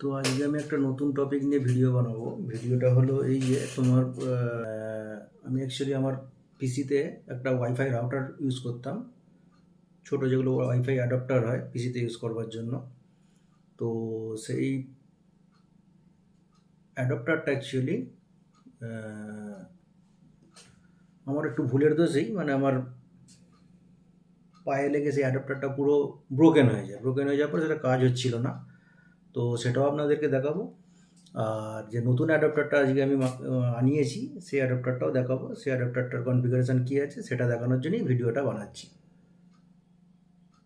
তো আজকে আমি একটা নতুন টপিক নিয়ে ভিডিও বানাবো। ভিডিওটা হলো এই যে তোমার আমি অ্যাকচুয়ালি আমার পিসিতে একটা ওয়াইফাই রাউটার ইউজ করতাম, ছোট যেগুলো ওয়াইফাই অ্যাডাপ্টার হয় পিসিতে ইউজ করবার জন্য। তো সেই অ্যাডাপ্টারটা অ্যাকচুয়ালি আমার একটু ভুলের দোষেই মানে আমার পায়ে লেগে সেই অ্যাডাপ্টারটা পুরো ব্রোকেন হয়ে যায়। ব্রোকেন হয়ে যাওয়ার পরে সেটা কাজ হচ্ছিল না। তো সেটাও আপনাদেরকে দেখাবো। আর যে নতুন অ্যাডাপ্টারটা আজকে আমি আনিয়েছি সেই অ্যাডাপ্টারটাও দেখাবো। সেই অ্যাডাপ্টারটার কনফিগারেশান কী আছে সেটা দেখানোর জন্যই ভিডিওটা বানাচ্ছি।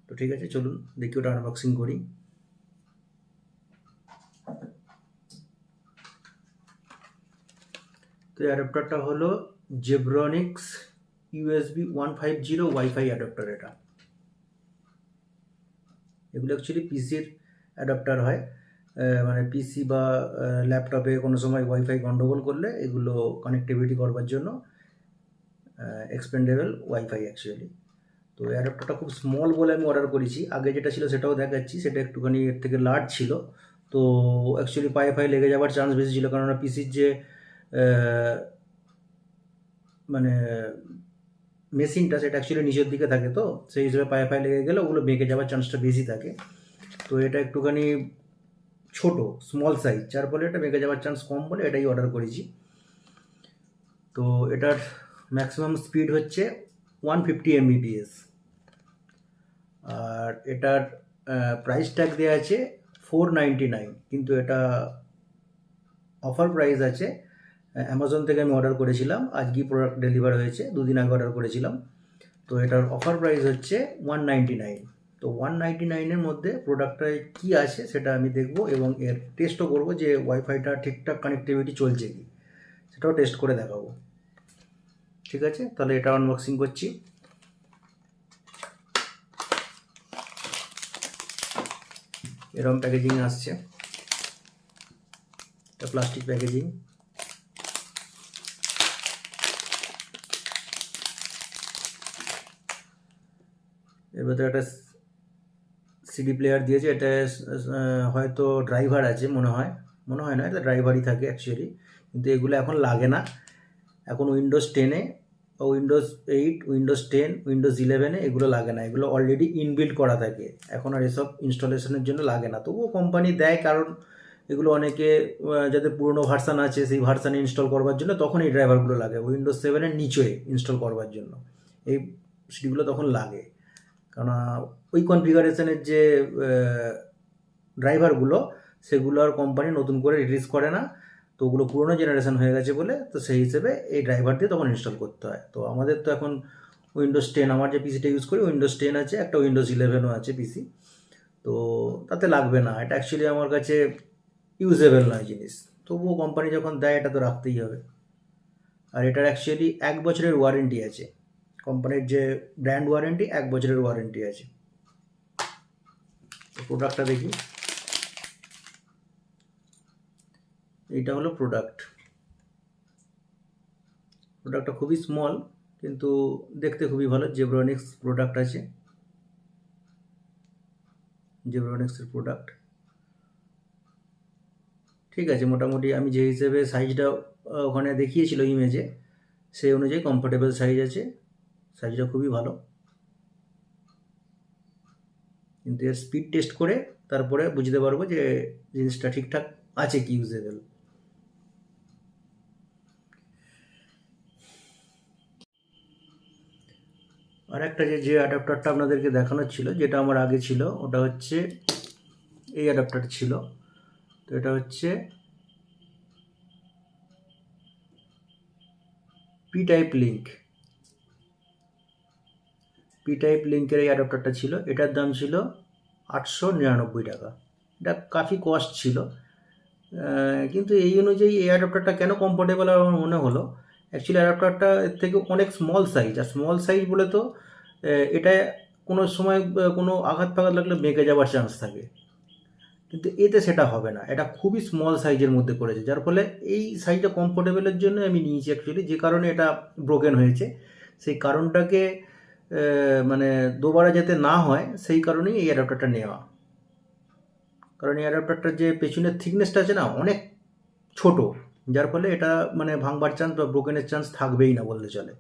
তো ঠিক আছে, চলুন দেখি ওটা আনবক্সিং করি। তো এই অ্যাডাপ্টারটা হলো জেব্রনিক্স USB 150 ওয়াইফাই অ্যাডাপ্টার। এগুলো অ্যাকচুয়ালি পিসির অ্যাডাপ্টার হয়, মানে পিসি বা ল্যাপটপে কোনো সময় ওয়াইফাই গন্ডগোল করলে এগুলো কানেক্টিভিটি করবার জন্য এক্সপেন্ডেবল ওয়াইফাই অ্যাকচুয়ালি। তো অ্যাডাপ্টারটা খুব স্মল বলে আমি অর্ডার করেছি। আগে যেটা ছিল সেটাও দেখাচ্ছি, সেটা একটুখানি এর থেকে লার্জ ছিল। তো অ্যাকচুয়ালি পায়ে ফায়ে লেগে যাওয়ার চান্স বেশি ছিল, কারণ পিসির যে মানে মেশিনটা সেটা অ্যাকচুয়ালি নিচের দিকে থাকে, তো সেই হিসেবে পায়ে ফায়ে লেগে গেলে ওগুলো বেঁকে যাওয়ার চান্সটা বেশি থাকে। তো এটা একটুখানি ছোট স্মল সাইজ, যার ফলে এটা বেঁকে যাওয়ার চান্স কম বলে এটাই অর্ডার করেছি। তো এটার ম্যাক্সিমাম স্পিড হচ্ছে 150 Mbps। আর এটার প্রাইস ট্যাগ দেওয়া আছে 499, কিন্তু এটা অফার প্রাইস আছে। অ্যামাজন থেকে আমি অর্ডার করেছিলাম, আজকেই প্রোডাক্ট ডেলিভার হয়েছে, দুদিন আগে অর্ডার করেছিলাম। তো এটার অফার প্রাইস হচ্ছে 199। তো 199-এর মধ্যে প্রোডাক্টটায় কী আছে সেটা আমি দেখব এবং এর টেস্টও করব যে ওয়াইফাইটা ঠিকঠাক কানেক্টিভিটি চলছে কি, সেটাও টেস্ট করে দেখাবো। ঠিক আছে, তাহলে এটা আনবক্সিং করছি। এরকম প্যাকেজিং আসছে, এটা প্লাস্টিক প্যাকেজিং। এর ভেতরে একটা সিডি প্লেয়ার দিয়েছে। এটা হয়তো ড্রাইভার আছে, মনে হয় না, এটা ড্রাইভারই থাকে অ্যাকচুয়ালি, কিন্তু এগুলো এখন লাগে না। এখন উইন্ডোজ 10-এ, উইন্ডোজ 8, উইন্ডোজ 10, উইন্ডোজ 11-এ এগুলো লাগে না, এগুলো অলরেডি ইনবিল্ট করা থাকে। এখন আর এসব ইনস্টলেশনের জন্য লাগে না, তবুও কোম্পানি দেয়, কারণ এগুলো অনেকে যাদের পুরনো ভার্সান আছে সেই ভার্সানে ইনস্টল করবার জন্য তখন এই ড্রাইভারগুলো লাগে। উইন্ডোজ 7-এর নিচে ইনস্টল করবার জন্য এই সিডিগুলো তখন লাগে, কারণ ওই কনফিগারেশনের যে ড্রাইভারগুলো সেগুলো আর কোম্পানি নতুন করে রিলিজ করে না। তো ওগুলো পুরোনো জেনারেশন হয়ে গেছে বলে, তো সেই হিসেবে এই ড্রাইভার দিয়ে তখন ইনস্টল করতে হয়। তো আমাদের তো এখন উইন্ডোজ 10, আমার যে পিসিটা ইউজ করি উইন্ডোজ 10 আছে, একটা উইন্ডোজ 11ও আছে পিসি, তো তাতে লাগবে না। এটা অ্যাকচুয়ালি আমার কাছে ইউজেবল নয় জিনিস, তবুও কোম্পানি যখন দেয় এটা তো রাখতেই হবে। আর এটার অ্যাকচুয়ালি 1 বছরের ওয়ারেন্টি আছে, কোম্পানির যে ব্র্যান্ড ওয়ারেন্টি 1 বছরের ওয়ারেন্টি আছে। প্রোডাক্টটা দেখি, এইটা হলো প্রোডাক্টটা খুবই স্মল কিন্তু দেখতে খুবই ভালো। জেব্রনিক্স প্রোডাক্ট আছে, জেব্রনিক্সের প্রোডাক্ট ঠিক আছে মোটামুটি। আমি যে হিসেবে সাইজটা ওখানে দেখিয়েছিল ইমেজে, সেই অনুযায়ী কমফোর্টেবল সাইজ আছে, সাইজটা খুবই ভালো। কিন্তু এর স্পিড টেস্ট করে তারপরে বুঝতে পারবো যে জিনিসটা ঠিকঠাক আছে কি, ইউজেবল। আর একটা যে অ্যাডাপ্টারটা আপনাদেরকে দেখানোর ছিল, যেটা আমার আগে ছিল, ওটা হচ্ছে এই অ্যাডাপ্টার ছিল। তো এটা হচ্ছে পি টাইপ লিঙ্কের এই অ্যাডাপ্টারটা ছিল। এটার দাম ছিল 899 টাকা। এটা কাফি কস্ট ছিল, কিন্তু এই অনুযায়ী এই অ্যাডাপ্টারটা কেন কমফোর্টেবল আমার মনে হলো, অ্যাকচুয়ালি অ্যাডাপ্টারটা এর থেকে অনেক স্মল সাইজ। আর স্মল সাইজ বলে তো এটা কোনো সময় কোনো আঘাত ফাঘাত লাগলে বেঁকে যাওয়ার চান্স থাকে, কিন্তু এতে সেটা হবে না। এটা খুবই স্মল সাইজের মধ্যে করেছে, যার ফলে এই সাইজটা কমফোর্টেবলের জন্য আমি নিয়েছি অ্যাকচুয়ালি। যে কারণে এটা ব্রোকেন হয়েছে সেই কারণটাকে মানে দোবারা যাতে না হয় সেই কারণেই এই অ্যাডাপ্টারটা নেওয়া। কারণ এই অ্যাডাপ্টারটার যে পেছনের থিকনেসটা আছে না অনেক ছোট, যার ফলে এটা মানে ভাঙবার চান্স বা ব্রোকেনের চান্স থাকবেই না বললে চলে।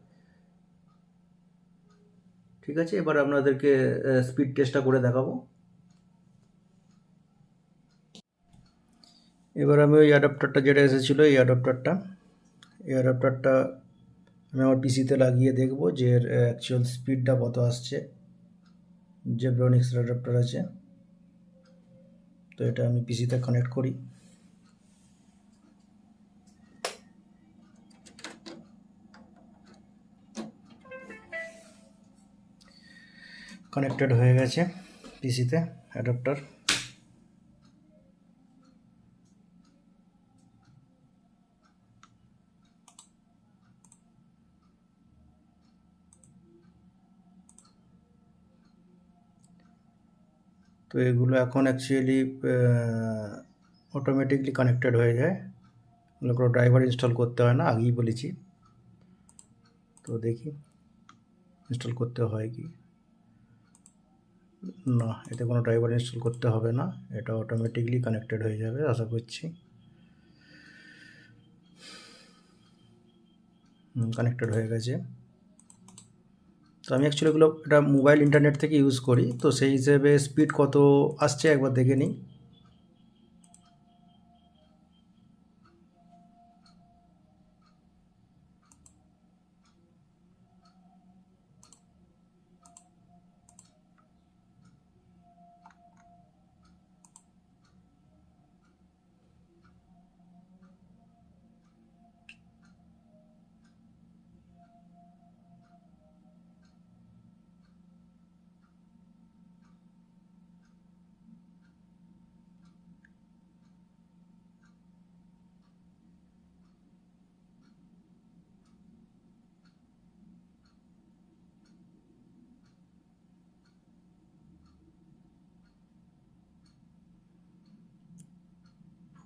ঠিক আছে, এবার আপনাদেরকে স্পিড টেস্টটা করে দেখাবো। এবার আমি ওই অ্যাডাপ্টারটা যেটা এসেছিলো এই অ্যাডাপ্টারটা আমি আমার পিসিতে লাগিয়ে দেখব যে এর অ্যাকচুয়াল স্পিডটা কত আসছে। জেব্রনিক্স অ্যাডাপ্টার আছে, তো এটা আমি পিসিতে কানেক্ট করি। কানেক্টেড হয়ে গেছে পিসিতে অ্যাডাপ্টার। তো এগুলো এখন অ্যাকচুয়ালি অটোমেটিকলি কানেক্টেড হয়ে যায়, এগুলো কোনো ড্রাইভার ইনস্টল করতে হয় না, আগেই বলেছি। তো দেখি ইনস্টল করতে হয় কি না, এতে কোনো ড্রাইভার ইনস্টল করতে হবে না, এটা অটোমেটিকলি কানেক্টেড হয়ে যাবে আশা করছি। কানেক্টেড হয়ে গেছে। তো আমি অ্যাকচুয়ালি এগুলো এটা মোবাইল ইন্টারনেট থেকে ইউজ করি, তো সেই হিসেবে স্পিড কত আসছে একবার দেখে নিই।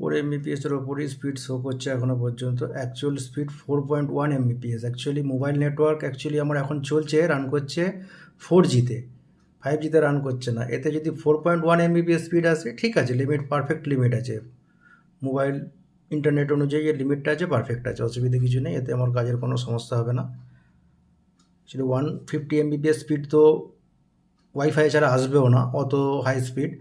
ফোর এমবিপিএসের ওপরই স্পিড শো করছে এখনও পর্যন্ত। Actual speed 4.1 Mbps. Actually mobile network actually আমার এখন চলছে, রান করছে 4Gতে, 5Gতে রান করছে না। এতে যদি 4.1 এমবিপিএস স্পিড আসে ঠিক আছে, লিমিট পারফেক্ট লিমিট আছে, মোবাইল ইন্টারনেট অনুযায়ী এর লিমিটটা আছে, পারফেক্ট আছে, অসুবিধা কিছু নেই, এতে আমার কাজের কোনো সমস্যা হবে না। অ্যাকচুয়ালি 150 এমবিপিএস স্পিড তো ওয়াইফাই ছাড়া আসবেও না, অত হাই স্পিড।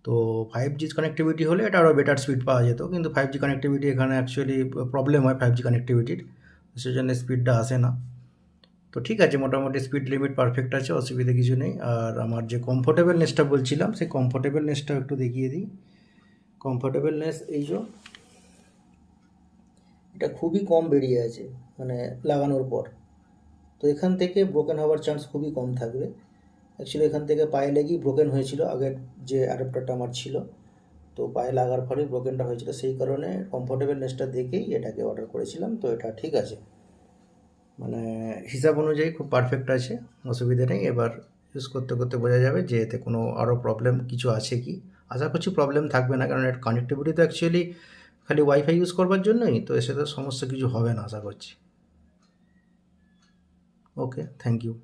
তো 5G কানেক্টিভিটি হলে এটা আরও বেটার স্পিড পাওয়া যেত, কিন্তু 5G কানেক্টিভিটি এখানে অ্যাকচুয়ালি প্রবলেম হয় 5G কানেক্টিভিটির, সেজন্য স্পিডটা আসে না। তো ঠিক আছে, মোটামুটি স্পিড লিমিট পারফেক্ট আছে, অসুবিধা কিছু নেই। আর আমার যে কমফোর্টেবলনেসটা বলছিলাম, সেই কমফোর্টেবলনেসটাও একটু দেখিয়ে দিই। কমফোর্টেবলনেস এই যে এটা খুবই কম বেরিয়ে আছে মানে লাগানোর পর, তো এখান থেকে ব্রোকেন হওয়ার চান্স খুবই কম থাকবে। অ্যাকচুয়ালি এখান থেকে পায়ে লেগেই ব্রোকেন হয়েছিল আগের যে অ্যাডাপ্টারটা আমার ছিল, তো পায়ে লাগার ফলেই ব্রোকেনটা হয়েছিল, সেই কারণে কমফোর্টেবলনেসটা দেখেই এটাকে অর্ডার করেছিলাম। তো এটা ঠিক আছে, মানে হিসাব অনুযায়ী খুব পারফেক্ট আছে, অসুবিধা নেই। এবার ইউজ করতে করতে বোঝা যাবে যে এতে কোনো আরও প্রবলেম কিছু আছে কি। আশা করছি প্রবলেম থাকবে না, কারণ এর কানেক্টিভিটি তো অ্যাকচুয়ালি খালি ওয়াইফাই ইউজ করবার জন্যই, তো এর সাথে সমস্যা কিছু হবে না আশা করছি। ওকে, থ্যাংক ইউ।